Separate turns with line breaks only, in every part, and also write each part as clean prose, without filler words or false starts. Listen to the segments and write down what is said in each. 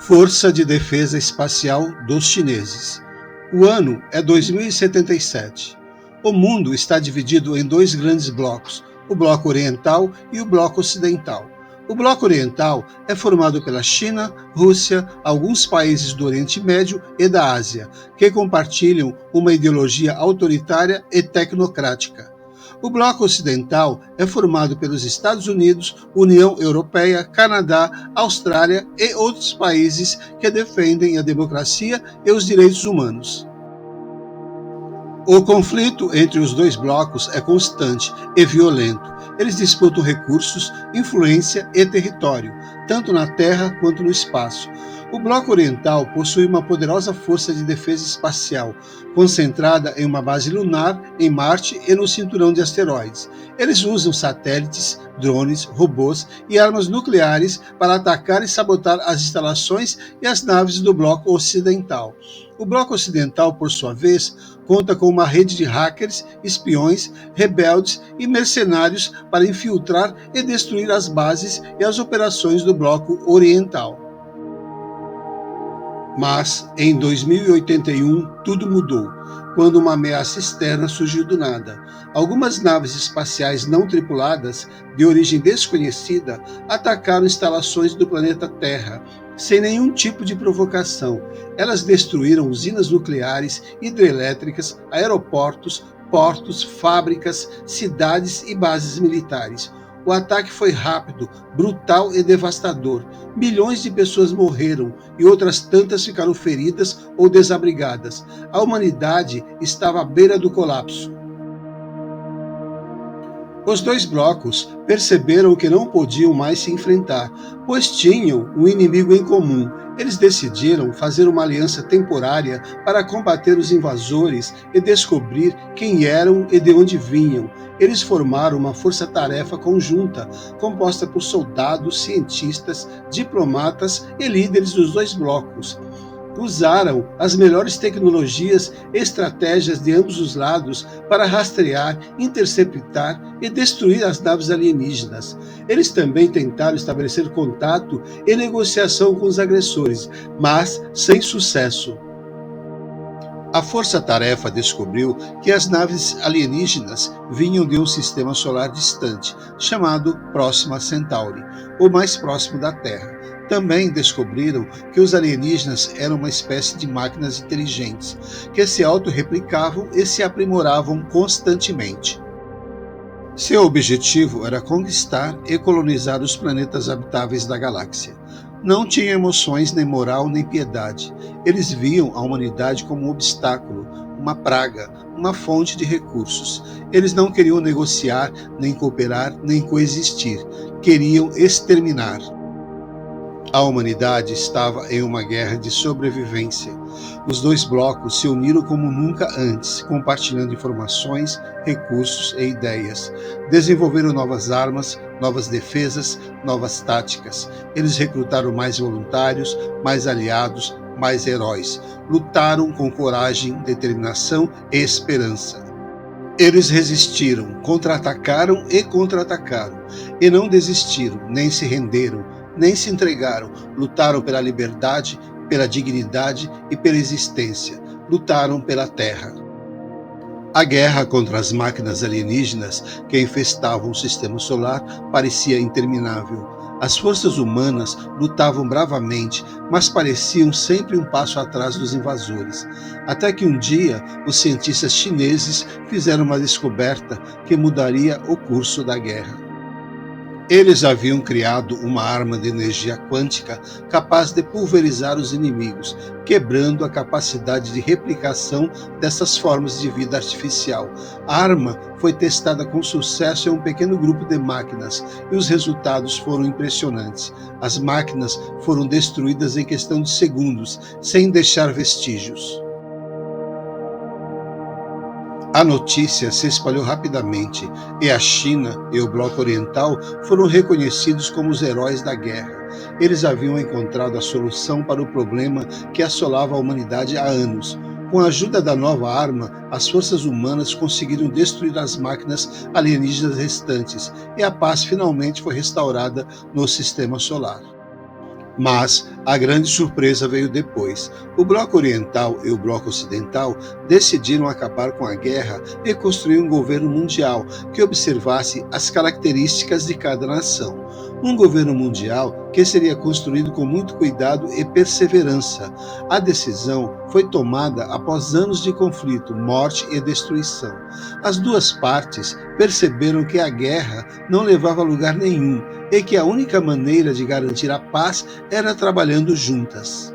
Força de Defesa Espacial dos chineses. O ano é 2077. O mundo está dividido em dois grandes blocos, o bloco oriental e o bloco ocidental. O bloco oriental é formado pela China, Rússia, alguns países do Oriente Médio e da Ásia, que compartilham uma ideologia autoritária e tecnocrática. O bloco ocidental é formado pelos Estados Unidos, União Europeia, Canadá, Austrália e outros países que defendem a democracia e os direitos humanos. O conflito entre os dois blocos é constante e violento. Eles disputam recursos, influência e território, tanto na terra quanto no espaço. O bloco oriental possui uma poderosa força de defesa espacial, concentrada em uma base lunar em Marte e no cinturão de asteroides. Eles usam satélites, drones, robôs e armas nucleares para atacar e sabotar as instalações e as naves do bloco ocidental. O bloco ocidental, por sua vez, conta com uma rede de hackers, espiões, rebeldes e mercenários para infiltrar e destruir as bases e as operações do bloco oriental. Mas, em 2081, tudo mudou, quando uma ameaça externa surgiu do nada. Algumas naves espaciais não tripuladas, de origem desconhecida, atacaram instalações do planeta Terra, sem nenhum tipo de provocação. Elas destruíram usinas nucleares, hidrelétricas, aeroportos, portos, fábricas, cidades e bases militares. O ataque foi rápido, brutal e devastador. Milhões de pessoas morreram e outras tantas ficaram feridas ou desabrigadas. A humanidade estava à beira do colapso. Os dois blocos perceberam que não podiam mais se enfrentar, pois tinham um inimigo em comum. Eles decidiram fazer uma aliança temporária para combater os invasores e descobrir quem eram e de onde vinham. Eles formaram uma força-tarefa conjunta, composta por soldados, cientistas, diplomatas e líderes dos dois blocos. Usaram as melhores tecnologias e estratégias de ambos os lados para rastrear, interceptar e destruir as naves alienígenas. Eles também tentaram estabelecer contato e negociação com os agressores, mas sem sucesso. A força-tarefa descobriu que as naves alienígenas vinham de um sistema solar distante, chamado Próxima Centauri, o mais próximo da Terra. Também descobriram que os alienígenas eram uma espécie de máquinas inteligentes, que se autorreplicavam e se aprimoravam constantemente. Seu objetivo era conquistar e colonizar os planetas habitáveis da galáxia. Não tinham emoções, nem moral, nem piedade. Eles viam a humanidade como um obstáculo, uma praga, uma fonte de recursos. Eles não queriam negociar, nem cooperar, nem coexistir. Queriam exterminar. A humanidade estava em uma guerra de sobrevivência. Os dois blocos se uniram como nunca antes, compartilhando informações, recursos e ideias. Desenvolveram novas armas, novas defesas, novas táticas. Eles recrutaram mais voluntários, mais aliados, mais heróis. Lutaram com coragem, determinação e esperança. Eles resistiram, contra-atacaram e contra-atacaram. E não desistiram, nem se renderam, nem se entregaram. Lutaram pela liberdade, pela dignidade e pela existência. Lutaram pela Terra. A guerra contra as máquinas alienígenas que infestavam o sistema solar parecia interminável. As forças humanas lutavam bravamente, mas pareciam sempre um passo atrás dos invasores. Até que um dia, os cientistas chineses fizeram uma descoberta que mudaria o curso da guerra. Eles haviam criado uma arma de energia quântica capaz de pulverizar os inimigos, quebrando a capacidade de replicação dessas formas de vida artificial. A arma foi testada com sucesso em um pequeno grupo de máquinas e os resultados foram impressionantes. As máquinas foram destruídas em questão de segundos, sem deixar vestígios. A notícia se espalhou rapidamente e a China e o Bloco Oriental foram reconhecidos como os heróis da guerra. Eles haviam encontrado a solução para o problema que assolava a humanidade há anos. Com a ajuda da nova arma, as forças humanas conseguiram destruir as máquinas alienígenas restantes e a paz finalmente foi restaurada no sistema solar. Mas a grande surpresa veio depois. O Bloco Oriental e o Bloco Ocidental decidiram acabar com a guerra e construir um governo mundial que observasse as características de cada nação. Um governo mundial que seria construído com muito cuidado e perseverança. A decisão foi tomada após anos de conflito, morte e destruição. As duas partes perceberam que a guerra não levava a lugar nenhum e que a única maneira de garantir a paz era trabalhando juntas.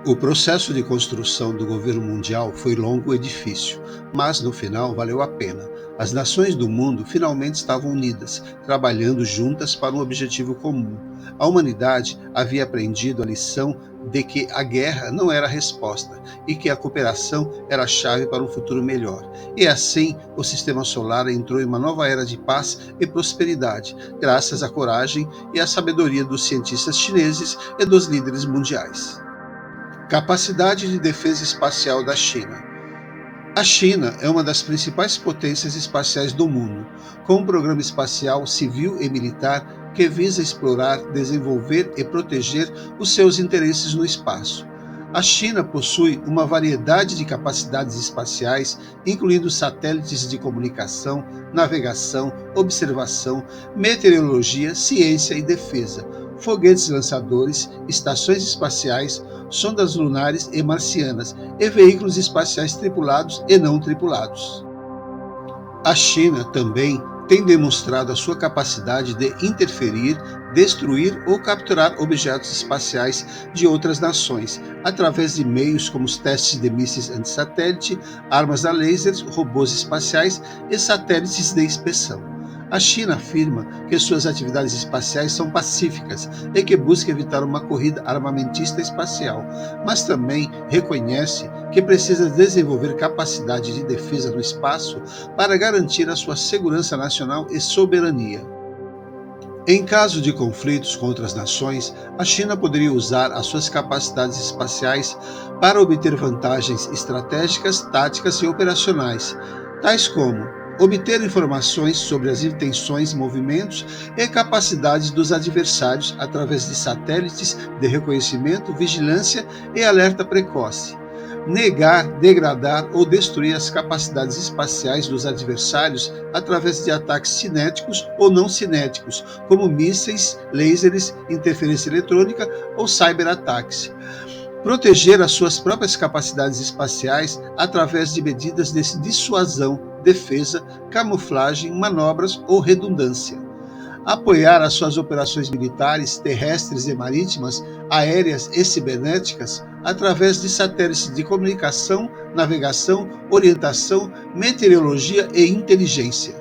O processo de construção do governo mundial foi longo e difícil, mas no final valeu a pena. As nações do mundo finalmente estavam unidas, trabalhando juntas para um objetivo comum. A humanidade havia aprendido a lição de que a guerra não era a resposta e que a cooperação era a chave para um futuro melhor. E assim, o sistema solar entrou em uma nova era de paz e prosperidade, graças à coragem e à sabedoria dos cientistas chineses e dos líderes mundiais. Capacidade de defesa espacial da China. A China é uma das principais potências espaciais do mundo, com um programa espacial civil e militar que visa explorar, desenvolver e proteger os seus interesses no espaço. A China possui uma variedade de capacidades espaciais, incluindo satélites de comunicação, navegação, observação, meteorologia, ciência e defesa, foguetes lançadores, estações espaciais, sondas lunares e marcianas e veículos espaciais tripulados e não tripulados. A China também tem demonstrado a sua capacidade de interferir, destruir ou capturar objetos espaciais de outras nações, através de meios como os testes de mísseis antissatélite, armas a lasers, robôs espaciais e satélites de inspeção. A China afirma que suas atividades espaciais são pacíficas e que busca evitar uma corrida armamentista espacial, mas também reconhece que precisa desenvolver capacidade de defesa no espaço para garantir a sua segurança nacional e soberania. Em caso de conflitos com outras nações, a China poderia usar as suas capacidades espaciais para obter vantagens estratégicas, táticas e operacionais, tais como obter informações sobre as intenções, movimentos e capacidades dos adversários através de satélites de reconhecimento, vigilância e alerta precoce. Negar, degradar ou destruir as capacidades espaciais dos adversários através de ataques cinéticos ou não cinéticos, como mísseis, lasers, interferência eletrônica ou cyberataques. Proteger as suas próprias capacidades espaciais através de medidas de dissuasão, defesa, camuflagem, manobras ou redundância. Apoiar as suas operações militares, terrestres e marítimas, aéreas e cibernéticas através de satélites de comunicação, navegação, orientação, meteorologia e inteligência.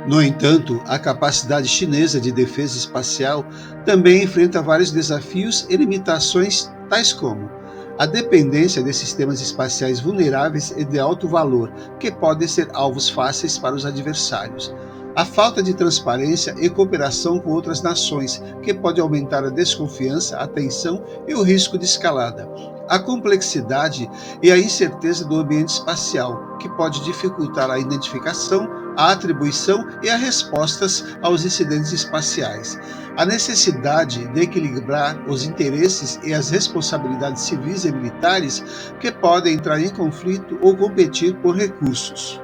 No entanto, a capacidade chinesa de defesa espacial também enfrenta vários desafios e limitações, tais como a dependência de sistemas espaciais vulneráveis e de alto valor, que podem ser alvos fáceis para os adversários, a falta de transparência e cooperação com outras nações, que pode aumentar a desconfiança, a tensão e o risco de escalada, a complexidade e a incerteza do ambiente espacial, que pode dificultar a identificação, a atribuição e as respostas aos incidentes espaciais. A necessidade de equilibrar os interesses e as responsabilidades civis e militares que podem entrar em conflito ou competir por recursos.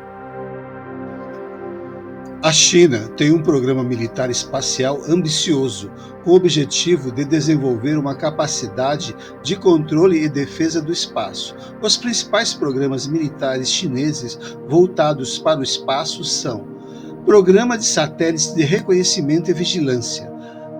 A China tem um programa militar espacial ambicioso, com o objetivo de desenvolver uma capacidade de controle e defesa do espaço. Os principais programas militares chineses voltados para o espaço são: Programa de Satélites de Reconhecimento e Vigilância.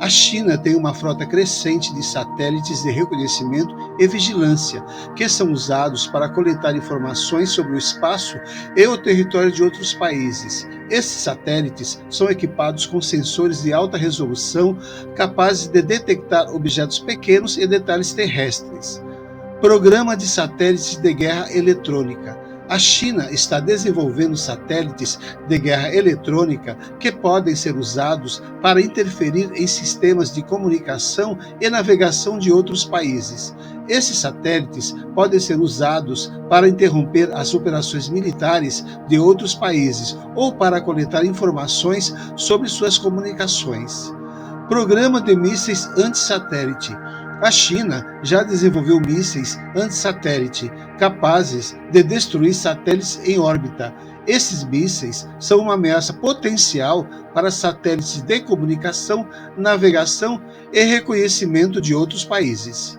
A China tem uma frota crescente de satélites de reconhecimento e vigilância, que são usados para coletar informações sobre o espaço e o território de outros países. Esses satélites são equipados com sensores de alta resolução, capazes de detectar objetos pequenos e detalhes terrestres. Programa de Satélites de Guerra Eletrônica. A China está desenvolvendo satélites de guerra eletrônica que podem ser usados para interferir em sistemas de comunicação e navegação de outros países. Esses satélites podem ser usados para interromper as operações militares de outros países ou para coletar informações sobre suas comunicações. Programa de Mísseis Anti-Satélite. A China já desenvolveu mísseis anti-satélite capazes de destruir satélites em órbita. Esses mísseis são uma ameaça potencial para satélites de comunicação, navegação e reconhecimento de outros países.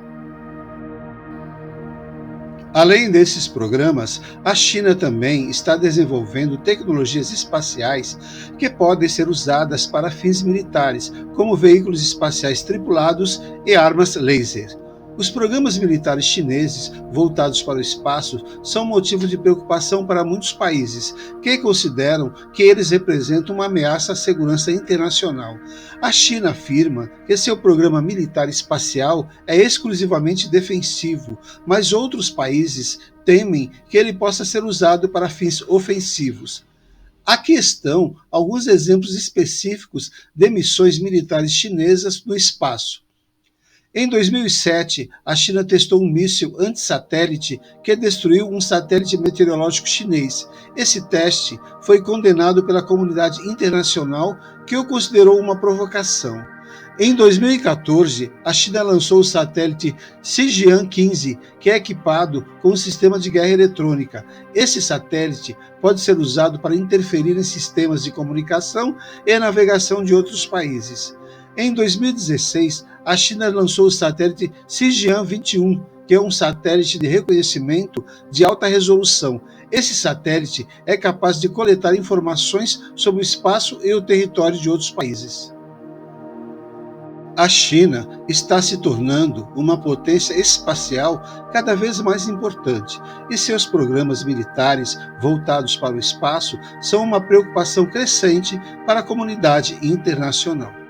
Além desses programas, a China também está desenvolvendo tecnologias espaciais que podem ser usadas para fins militares, como veículos espaciais tripulados e armas laser. Os programas militares chineses voltados para o espaço são motivo de preocupação para muitos países, que consideram que eles representam uma ameaça à segurança internacional. A China afirma que seu programa militar espacial é exclusivamente defensivo, mas outros países temem que ele possa ser usado para fins ofensivos. Aqui estão alguns exemplos específicos de missões militares chinesas no espaço. Em 2007, a China testou um míssil anti-satélite que destruiu um satélite meteorológico chinês. Esse teste foi condenado pela comunidade internacional, que o considerou uma provocação. Em 2014, a China lançou o satélite Shijian-15, que é equipado com um sistema de guerra eletrônica. Esse satélite pode ser usado para interferir em sistemas de comunicação e navegação de outros países. Em 2016, a China lançou o satélite Shijian-21, que é um satélite de reconhecimento de alta resolução. Esse satélite é capaz de coletar informações sobre o espaço e o território de outros países. A China está se tornando uma potência espacial cada vez mais importante, e seus programas militares voltados para o espaço são uma preocupação crescente para a comunidade internacional.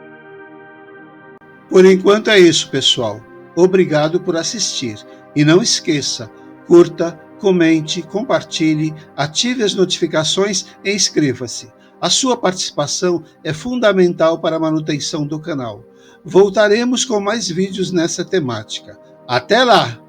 Por enquanto é isso, pessoal. Obrigado por assistir. E não esqueça, curta, comente, compartilhe, ative as notificações e inscreva-se. A sua participação é fundamental para a manutenção do canal. Voltaremos com mais vídeos nessa temática. Até lá!